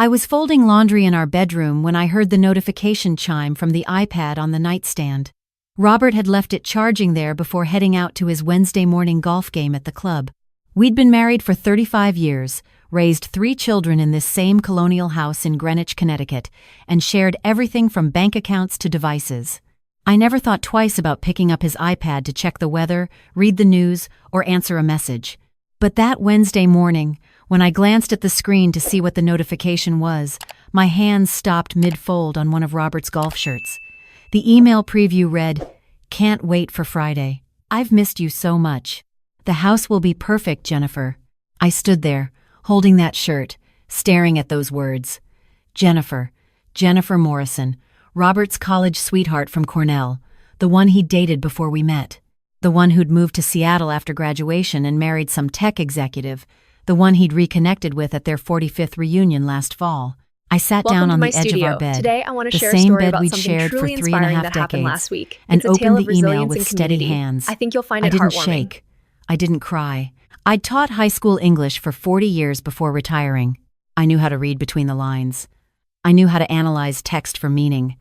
I was folding laundry in our bedroom when I heard the notification chime from the iPad on the nightstand. Robert had left it charging there before heading out to his Wednesday morning golf game at the club. We'd been married for 35 years, raised 3 children in this same colonial house in Greenwich, Connecticut, and shared everything from bank accounts to devices. I never thought twice about picking up his iPad to check the weather, read the news, or answer a message. But that Wednesday morning, when I glanced at the screen to see what the notification was, my hands stopped mid-fold on one of Robert's golf shirts. The email preview read, "Can't wait for Friday. I've missed you so much. The house will be perfect, Jennifer." I stood there, holding that shirt, staring at those words. Jennifer Morrison, Robert's college sweetheart from Cornell, the one he dated before we met, the one who'd moved to Seattle after graduation and married some tech executive, the one he'd reconnected with at their 45th reunion last fall. I sat down on the edge of our bed, Today, I want to the share a same story bed about we'd something shared for truly 3.5 inspiring that happened decades, last week. and It's a tale opened of the email resilience with and steady community. hands. I think you'll find I it didn't heartwarming. shake. I didn't cry. I'd taught high school English for 40 years before retiring. I knew how to read between the lines. I knew how to analyze text for meaning.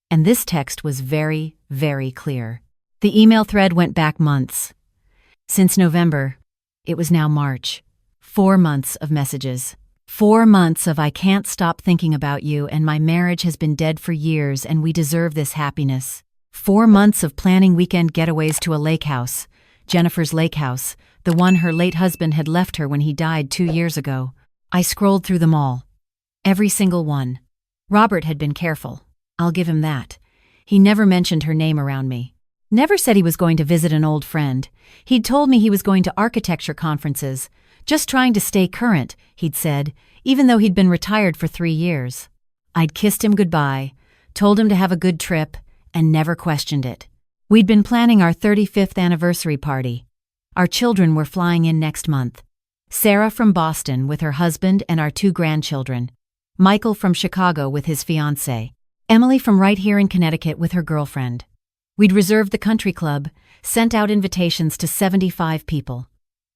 And this text was very, very clear. The email thread went back months. Since November, it was now March. 4 months of messages. 4 months of "I can't stop thinking about you and my marriage has been dead for years and we deserve this happiness." 4 months of planning weekend getaways to a lake house, Jennifer's lake house, the one her late husband had left her when he died 2 years ago. I scrolled through them all. Every single one. Robert had been careful. I'll give him that. He never mentioned her name around me. Never said he was going to visit an old friend. He'd told me he was going to architecture conferences. Just trying to stay current, he'd said, even though he'd been retired for 3 years. I'd kissed him goodbye, told him to have a good trip, and never questioned it. We'd been planning our 35th anniversary party. Our children were flying in next month. Sarah from Boston with her husband and our 2 grandchildren. Michael from Chicago with his fiancée. Emily from right here in Connecticut with her girlfriend. We'd reserved the country club, sent out invitations to 75 people.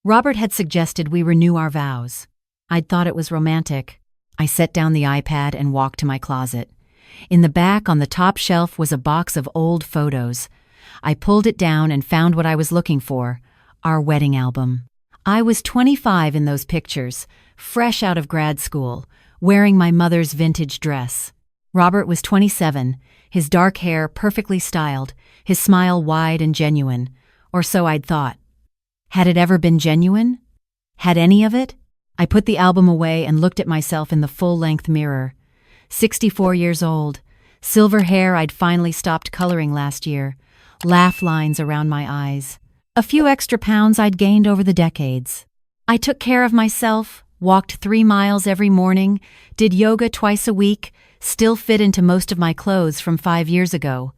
Robert had suggested we renew our vows. I'd thought it was romantic. I set down the iPad and walked to my closet. In the back on the top shelf was a box of old photos. I pulled it down and found what I was looking for, our wedding album. I was 25 in those pictures, fresh out of grad school, wearing my mother's vintage dress. Robert was 27, his dark hair perfectly styled, his smile wide and genuine, or so I'd thought. Had it ever been genuine? Had any of it? I put the album away and looked at myself in the full-length mirror. 64 years old, silver hair I'd finally stopped coloring last year, laugh lines around my eyes. A few extra pounds I'd gained over the decades. I took care of myself, walked 3 miles every morning, did yoga twice a week, still fit into most of my clothes from 5 years ago.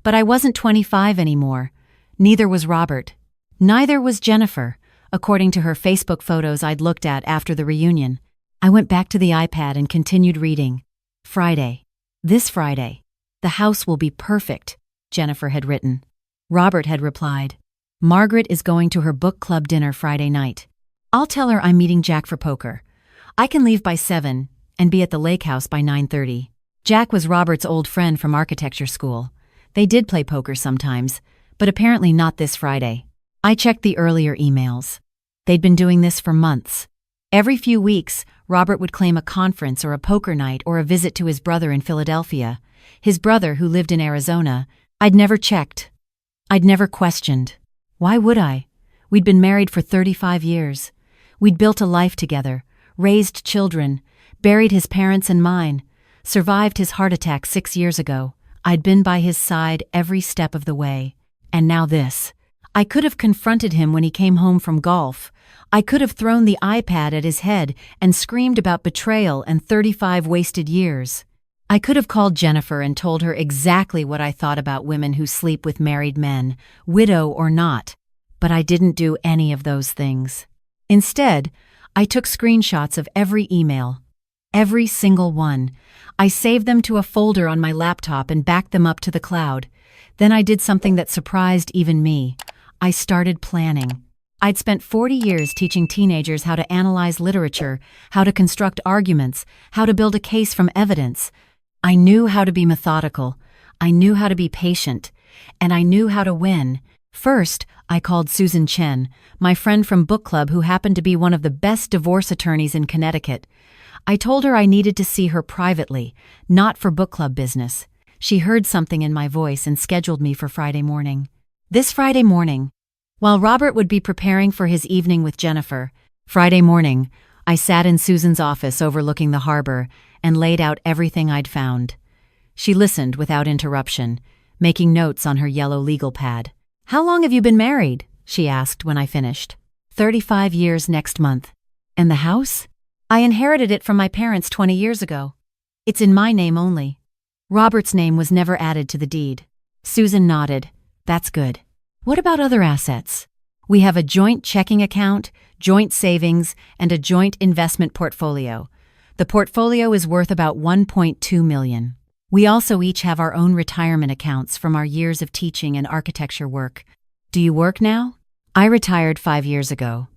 But I wasn't 25 anymore. Neither was Robert. Neither was Jennifer, according to her Facebook photos I'd looked at after the reunion. I went back to the iPad and continued reading. Friday. This Friday. The house will be perfect, Jennifer had written. Robert had replied, Margaret is going to her book club dinner Friday night. I'll tell her I'm meeting Jack for poker. I can leave by 7 and be at the lake house by 9:30. Jack was Robert's old friend from architecture school. They did play poker sometimes, but apparently not this Friday. I checked the earlier emails. They'd been doing this for months. Every few weeks, Robert would claim a conference or a poker night or a visit to his brother in Philadelphia. His brother, who lived in Arizona. I'd never checked. I'd never questioned. Why would I? We'd been married for 35 years. We'd built a life together, raised children, buried his parents and mine, survived his heart attack 6 years ago. I'd been by his side every step of the way. And now this. I could have confronted him when he came home from golf. I could have thrown the iPad at his head and screamed about betrayal and 35 wasted years. I could have called Jennifer and told her exactly what I thought about women who sleep with married men, widow or not. But I didn't do any of those things. Instead, I took screenshots of every email. Every single one. I saved them to a folder on my laptop and backed them up to the cloud. Then I did something that surprised even me. I started planning. I'd spent 40 years teaching teenagers how to analyze literature, how to construct arguments, how to build a case from evidence. I knew how to be methodical, I knew how to be patient, and I knew how to win. First, I called Susan Chen, my friend from book club who happened to be one of the best divorce attorneys in Connecticut. I told her I needed to see her privately, not for book club business. She heard something in my voice and scheduled me for Friday morning. This Friday morning, while Robert would be preparing for his evening with Jennifer, Friday morning, I sat in Susan's office overlooking the harbor and laid out everything I'd found. She listened without interruption, making notes on her yellow legal pad. "How long have you been married?" she asked when I finished. 35 years next month. "And the house?" "I inherited it from my parents 20 years ago. It's in my name only. Robert's name was never added to the deed." Susan nodded. "That's good. What about other assets?" "We have a joint checking account, joint savings, and a joint investment portfolio. The portfolio is worth about $1.2 million. We also each have our own retirement accounts from our years of teaching and architecture work." "Do you work now?" "I retired 5 years ago.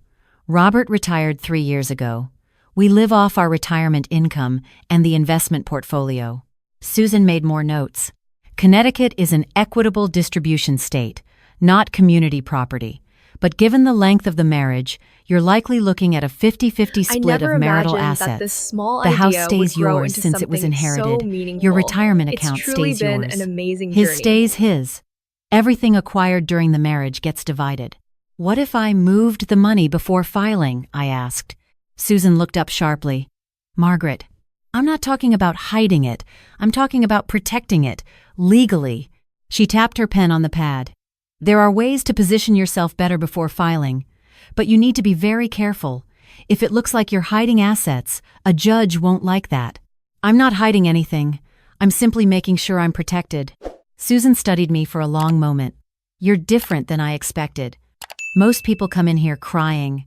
Robert retired 3 years ago. We live off our retirement income and the investment portfolio." Susan made more notes. "Connecticut is an equitable distribution state, not community property. But given the length of the marriage, you're likely looking at a 50-50 split of marital assets. This small The house idea stays would grow yours into since it was something inherited. so meaningful. Your retirement account It's truly stays been yours. an amazing His journey. stays his. Everything acquired during the marriage gets divided." "What if I moved the money before filing?" I asked. Susan looked up sharply. "Margaret, I'm not talking about hiding it. I'm talking about protecting it, legally." She tapped her pen on the pad. "There are ways to position yourself better before filing, but you need to be very careful. If it looks like you're hiding assets, a judge won't like that." "I'm not hiding anything. I'm simply making sure I'm protected." Susan studied me for a long moment. "You're different than I expected. Most people come in here crying,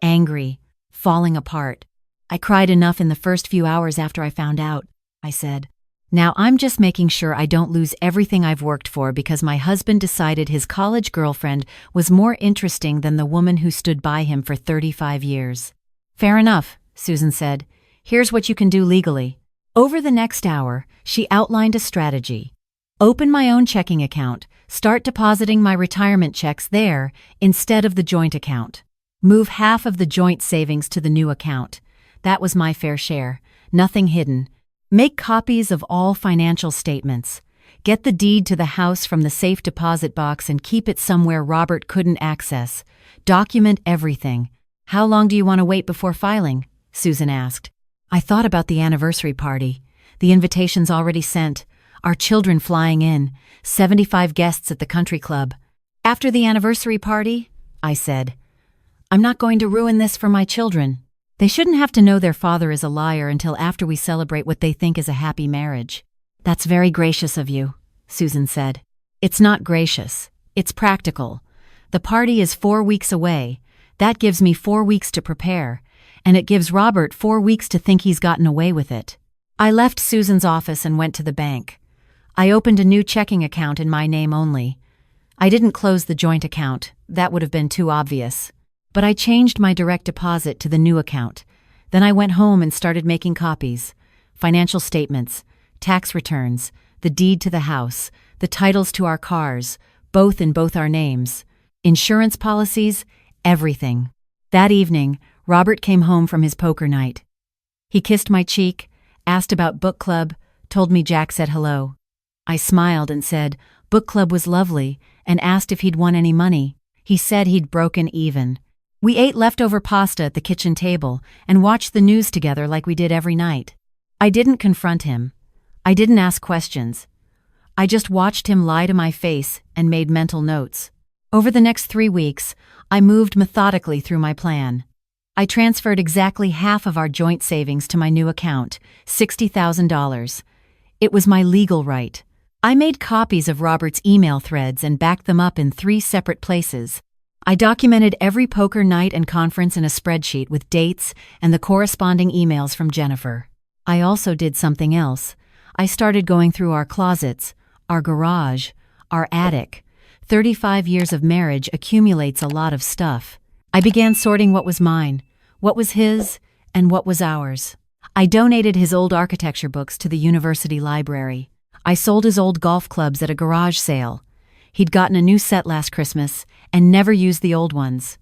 angry, falling apart. I cried enough in the first few hours after I found out," I said. "Now I'm just making sure I don't lose everything I've worked for because my husband decided his college girlfriend was more interesting than the woman who stood by him for 35 years. "Fair enough," Susan said. "Here's what you can do legally." Over the next hour, she outlined a strategy. Open my own checking account, start depositing my retirement checks there instead of the joint account. Move half of the joint savings to the new account. That was my fair share, nothing hidden. Make copies of all financial statements. Get the deed to the house from the safe deposit box and keep it somewhere Robert couldn't access. Document everything. "How long do you want to wait before filing?" Susan asked. I thought about the anniversary party. The invitations already sent. Our children flying in. 75 guests at the country club. "After the anniversary party?" I said. "I'm not going to ruin this for my children. They shouldn't have to know their father is a liar until after we celebrate what they think is a happy marriage." "That's very gracious of you," Susan said. "It's not gracious. It's practical. The party is 4 weeks away. That gives me 4 weeks to prepare, and it gives Robert 4 weeks to think he's gotten away with it." I left Susan's office and went to the bank. I opened a new checking account in my name only. I didn't close the joint account. That would have been too obvious. But I changed my direct deposit to the new account. Then I went home and started making copies. Financial statements, tax returns, the deed to the house, the titles to our cars, both in both our names, insurance policies, everything. That evening, Robert came home from his poker night. He kissed my cheek, asked about book club, told me Jack said hello. I smiled and said book club was lovely and asked if he'd won any money. He said he'd broken even. We ate leftover pasta at the kitchen table and watched the news together like we did every night. I didn't confront him. I didn't ask questions. I just watched him lie to my face and made mental notes. Over the next 3 weeks, I moved methodically through my plan. I transferred exactly half of our joint savings to my new account, $60,000. It was my legal right. I made copies of Robert's email threads and backed them up in 3 separate places. I documented every poker night and conference in a spreadsheet with dates and the corresponding emails from Jennifer. I also did something else. I started going through our closets, our garage, our attic. 35 years of marriage accumulates a lot of stuff. I began sorting what was mine, what was his, and what was ours. I donated his old architecture books to the university library. I sold his old golf clubs at a garage sale. He'd gotten a new set last Christmas and never used the old ones.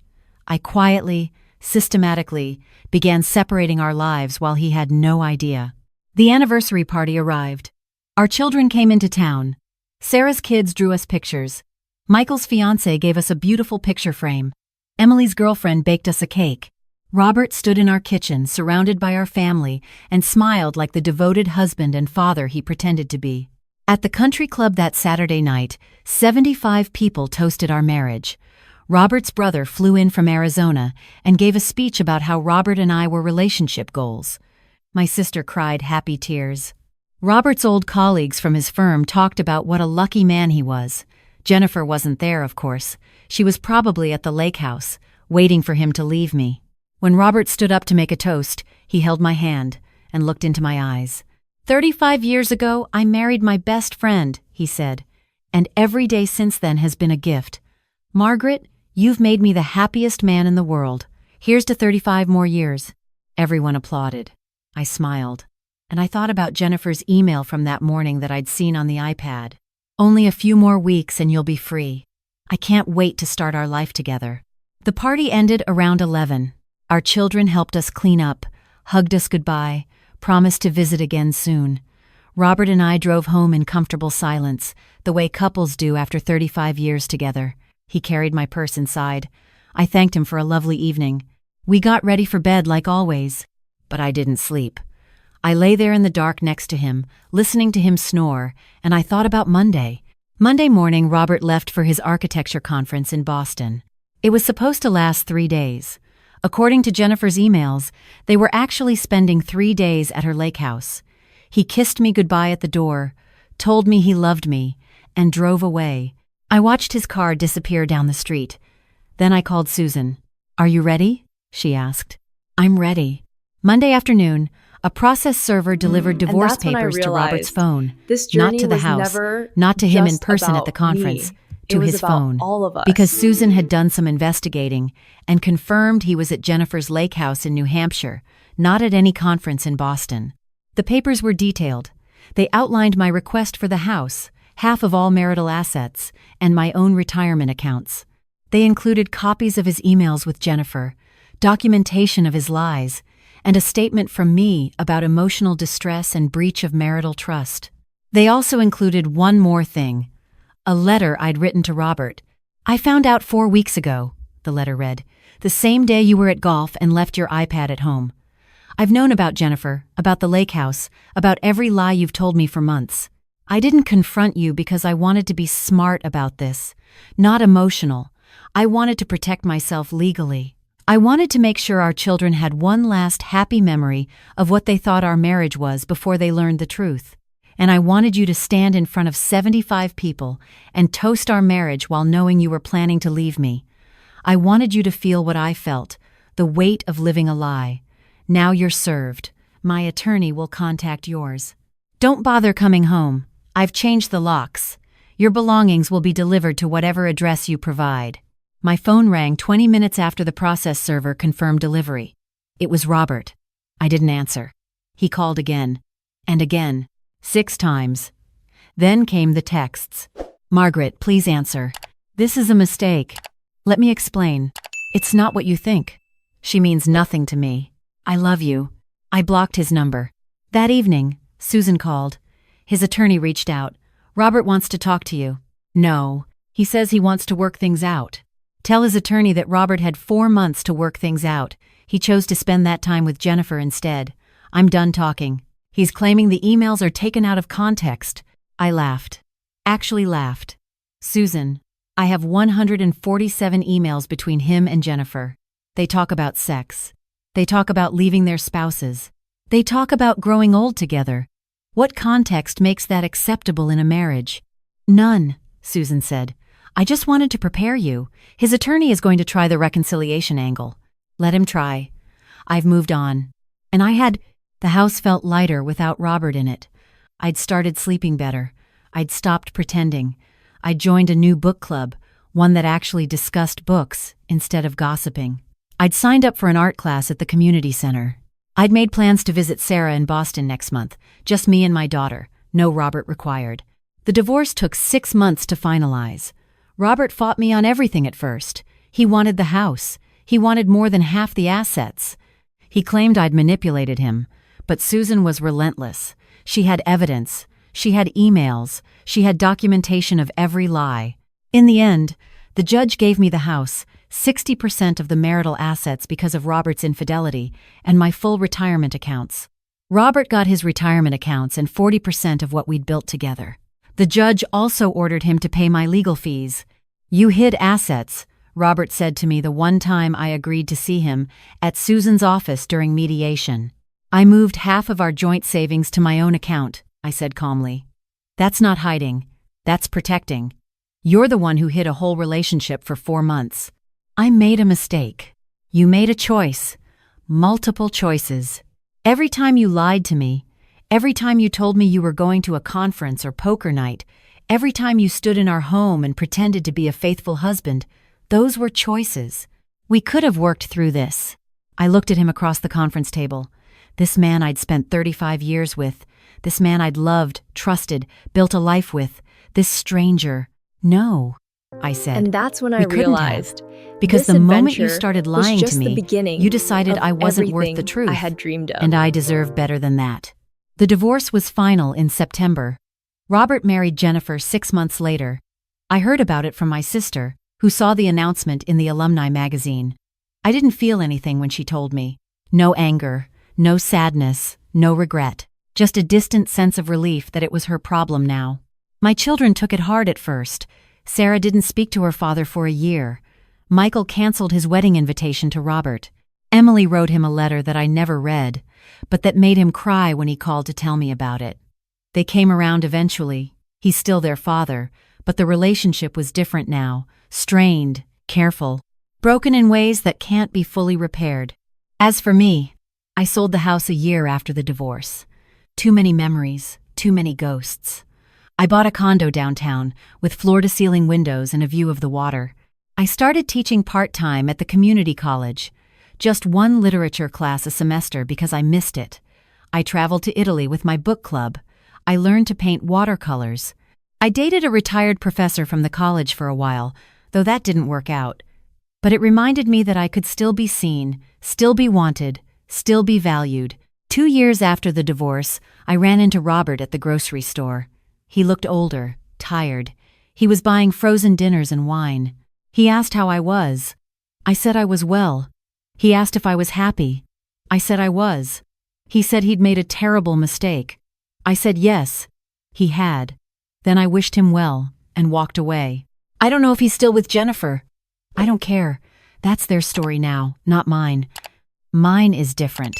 I quietly, systematically began separating our lives while he had no idea. The anniversary party arrived. Our children came into town. Sarah's kids drew us pictures. Michael's fiancé gave us a beautiful picture frame. Emily's girlfriend baked us a cake. Robert stood in our kitchen, surrounded by our family, and smiled like the devoted husband and father he pretended to be. At the country club that Saturday night, 75 people toasted our marriage. Robert's brother flew in from Arizona and gave a speech about how Robert and I were relationship goals. My sister cried happy tears. Robert's old colleagues from his firm talked about what a lucky man he was. Jennifer wasn't there, of course. She was probably at the lake house, waiting for him to leave me. When Robert stood up to make a toast, he held my hand and looked into my eyes. 35 years ago, I married my best friend, he said, and every day since then has been a gift. Margaret, you've made me the happiest man in the world. Here's to 35 more years. Everyone applauded. I smiled, and I thought about Jennifer's email from that morning that I'd seen on the iPad. Only a few more weeks and you'll be free. I can't wait to start our life together. The party ended around 11. Our children helped us clean up, hugged us goodbye, promised to visit again soon. Robert and I drove home in comfortable silence, the way couples do after 35 years together. He carried my purse inside. I thanked him for a lovely evening. We got ready for bed like always, but I didn't sleep. I lay there in the dark next to him, listening to him snore, and I thought about Monday. Monday morning, Robert left for his architecture conference in Boston. It was supposed to last 3 days. According to Jennifer's emails, they were actually spending 3 days at her lake house. He kissed me goodbye at the door, told me he loved me, and drove away. I watched his car disappear down the street. Then I called Susan. "Are you ready?" she asked. "I'm ready." Monday afternoon, a process server delivered divorce papers to Robert's phone, not to the house, not to him in person at the conference, to his phone, because Susan had done some investigating and confirmed he was at Jennifer's lake house in New Hampshire, not at any conference in Boston. The papers were detailed. They outlined my request for the house, half of all marital assets, and my own retirement accounts. They included copies of his emails with Jennifer, documentation of his lies, and a statement from me about emotional distress and breach of marital trust. They also included one more thing. A letter I'd written to Robert. "I found out 4 weeks ago," the letter read, "the same day you were at golf and left your iPad at home. I've known about Jennifer, about the lake house, about every lie you've told me for months. I didn't confront you because I wanted to be smart about this, not emotional. I wanted to protect myself legally. I wanted to make sure our children had one last happy memory of what they thought our marriage was before they learned the truth. And I wanted you to stand in front of 75 people and toast our marriage while knowing you were planning to leave me. I wanted you to feel what I felt, the weight of living a lie. Now you're served. My attorney will contact yours. Don't bother coming home. I've changed the locks. Your belongings will be delivered to whatever address you provide." My phone rang 20 minutes after the process server confirmed delivery. It was Robert. I didn't answer. He called again, and again, 6 times. Then came the texts. "Margaret, please answer. This is a mistake. Let me explain. It's not what you think. She means nothing to me. I love you." I blocked his number. That evening, Susan called. His attorney reached out. "Robert wants to talk to you." "No. He says he wants to work things out." Tell his attorney that Robert had 4 months to work things out. He chose to spend that time with Jennifer instead. I'm done talking. He's claiming the emails are taken out of context. I laughed. Actually laughed. "Susan, I have 147 emails between him and Jennifer. They talk about sex. They talk about leaving their spouses. They talk about growing old together. What context makes that acceptable in a marriage?" "None," Susan said. "I just wanted to prepare you. His attorney is going to try the reconciliation angle. Let him try. I've moved on." And the house felt lighter without Robert in it. I'd started sleeping better. I'd stopped pretending. I'd joined a new book club, one that actually discussed books instead of gossiping. I'd signed up for an art class at the community center. I'd made plans to visit Sarah in Boston next month, just me and my daughter, no Robert required. The divorce took 6 months to finalize. Robert fought me on everything at first. He wanted the house. He wanted more than half the assets. He claimed I'd manipulated him, but Susan was relentless. She had evidence. She had emails. She had documentation of every lie. In the end, the judge gave me the house, 60% of the marital assets because of Robert's infidelity, and my full retirement accounts. Robert got his retirement accounts and 40% of what we'd built together. The judge also ordered him to pay my legal fees. "You hid assets," Robert said to me the one time I agreed to see him, at Susan's office during mediation. "I moved half of our joint savings to my own account," I said calmly. "That's not hiding. That's protecting. You're the one who hid a whole relationship for 4 months. I made a mistake. You made a choice. Multiple choices. Every time you lied to me, every time you told me you were going to a conference or poker night, every time you stood in our home and pretended to be a faithful husband, those were choices. We could have worked through this." I looked at him across the conference table. This man I'd spent 35 years with, this man I'd loved, trusted, built a life with, this stranger. "No," I said. And that's when I "We couldn't realized have. Because this the moment you adventure started was lying just to the me, beginning you decided of I wasn't worth the everything truth. I had dreamed of. And I deserve better than that. The divorce was final in September. Robert married Jennifer 6 months later. I heard about it from my sister, who saw the announcement in the alumni magazine. I didn't feel anything when she told me. No anger, no sadness, no regret. Just a distant sense of relief that it was her problem now. My children took it hard at first. Sarah didn't speak to her father for a year. Michael canceled his wedding invitation to Robert. Emily wrote him a letter that I never read, but that made him cry when he called to tell me about it. They came around eventually. He's still their father, but the relationship was different now, strained, careful, broken in ways that can't be fully repaired. As for me, I sold the house a year after the divorce. Too many memories, too many ghosts. I bought a condo downtown with floor-to-ceiling windows and a view of the water. I started teaching part-time at the community college. Just one literature class a semester because I missed it. I traveled to Italy with my book club. I learned to paint watercolors. I dated a retired professor from the college for a while, though that didn't work out. But it reminded me that I could still be seen, still be wanted, still be valued. 2 years after the divorce, I ran into Robert at the grocery store. He looked older, tired. He was buying frozen dinners and wine. He asked how I was. I said I was well. He asked if I was happy. I said I was. He said he'd made a terrible mistake. I said yes, he had. Then I wished him well and walked away. I don't know if he's still with Jennifer. I don't care. That's their story now, not mine. Mine is different.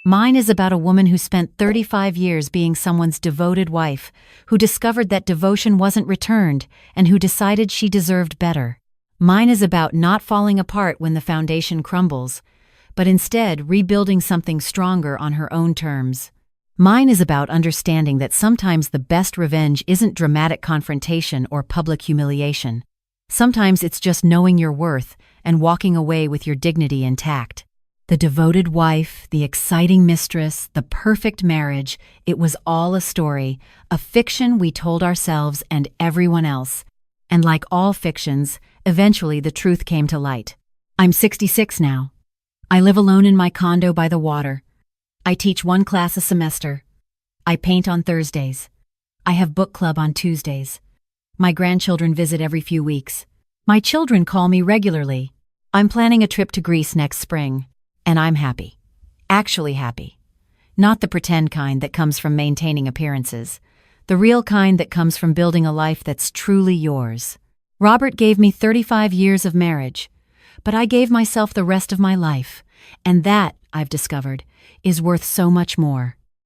Mine is about a woman who spent 35 years being someone's devoted wife, who discovered that devotion wasn't returned, and who decided she deserved better. Mine is about not falling apart when the foundation crumbles, but instead rebuilding something stronger on her own terms. Mine is about understanding that sometimes the best revenge isn't dramatic confrontation or public humiliation. Sometimes it's just knowing your worth and walking away with your dignity intact. The devoted wife, the exciting mistress, the perfect marriage, it was all a story, a fiction we told ourselves and everyone else. And like all fictions, eventually the truth came to light. I'm 66 now. I live alone in my condo by the water. I teach 1 class a semester. I paint on Thursdays. I have book club on Tuesdays. My grandchildren visit every few weeks. My children call me regularly. I'm planning a trip to Greece next spring. And I'm happy. Actually happy. Not the pretend kind that comes from maintaining appearances. The real kind that comes from building a life that's truly yours. Robert gave me 35 years of marriage, but I gave myself the rest of my life, and that, I've discovered, is worth so much more.